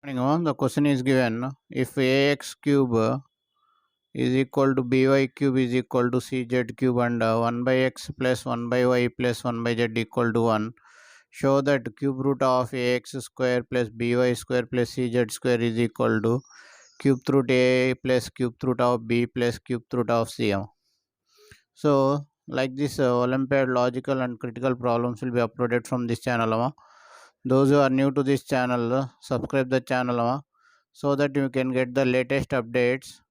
The question is given if ax cube is equal to by cube is equal to cz cube and 1 by x plus 1 by y plus 1 by z equal to 1. Show that cube root of ax square plus by square plus cz square is equal to cube root a plus cube root of b plus cube root of c. So like this Olympiad logical and critical problems will be uploaded from this channel. Those who are new to this channel, subscribe the channel so that you can get the latest updates.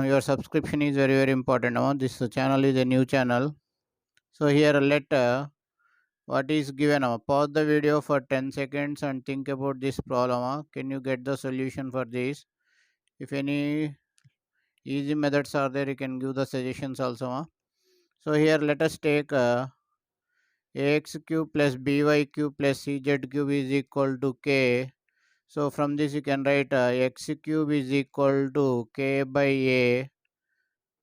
Your subscription is very important. This channel is a new channel. So here let what is given. Pause the video for 10 seconds and think about this problem. Can you get the solution for this? If any easy methods are there, you can give the suggestions also. So here let us take ax cube plus by cube plus cz cube is equal to k. So from this you can write x cube is equal to k by a.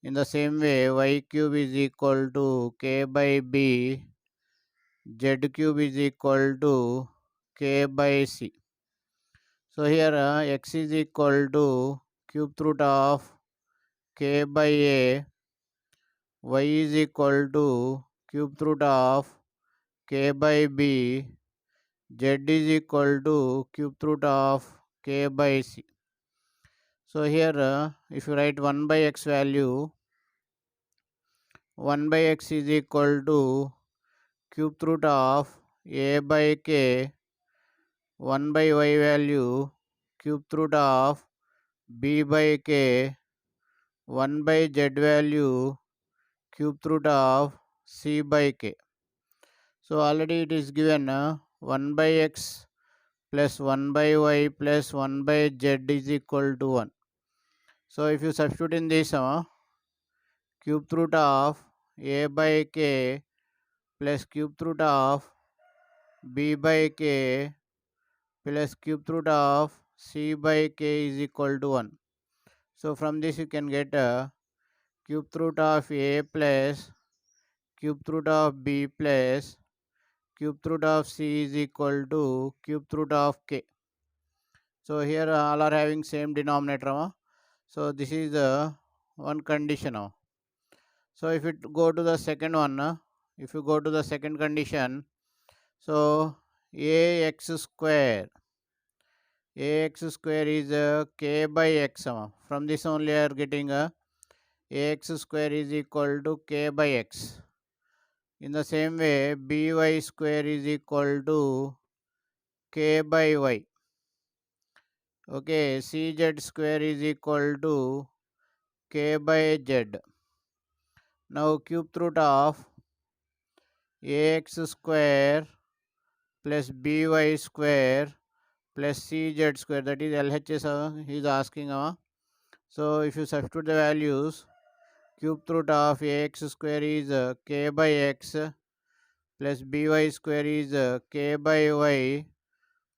In the same way y cube is equal to k by b. Z cube is equal to k by c. So here x is equal to cube root of k by a. Y is equal to cube root of k by b. Z is equal to cube root of k by c. So here if you write 1 by x value, 1 by x is equal to cube root of a by k. 1 by y value cube root of b by k. 1 by z value cube root of c by k. So already it is given 1 by x plus 1 by y plus 1 by z is equal to 1. So if you substitute in this cube root of a by k plus cube root of b by k plus cube root of c by k is equal to 1. So from this you can get cube root of a plus cube root of b plus cube root of c is equal to cube root of k. So here all are having same denominator. So this is the one condition. So if you go to the second one, if you go to the second condition, so ax square is k by x. From this only I are getting ax square is equal to k by x. In the same way by square is equal to k by y. Okay, cz square is equal to k by z. Now cube root of ax square plus by square plus cz square, that is LHS he is asking. So if you substitute the values, cube root of ax square is k by x plus by square is k by y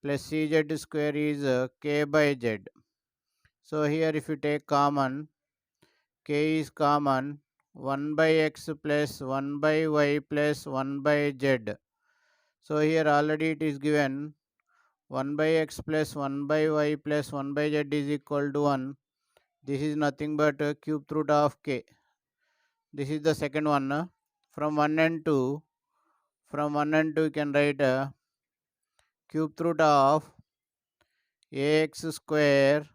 plus cz square is k by z. So here if you take common, k is common, 1 by x plus 1 by y plus 1 by z. So here already it is given 1 by x plus 1 by y plus 1 by z is equal to 1. This is nothing but cube root of k. This is the second one. From 1 and 2, you can write cube root of ax square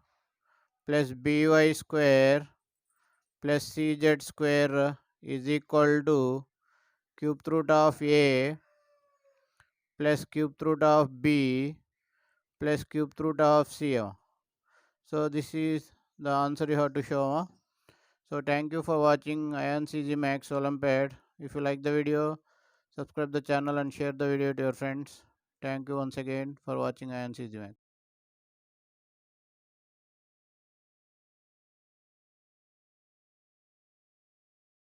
plus by square plus cz square is equal to cube root of a plus cube root of b plus cube root of c. So this is the answer you have to show. So thank you for watching AyaansEasyMath Olympiad. If you like the video, subscribe the channel and share the video to your friends. Thank you once again for watching AyaansEasyMath.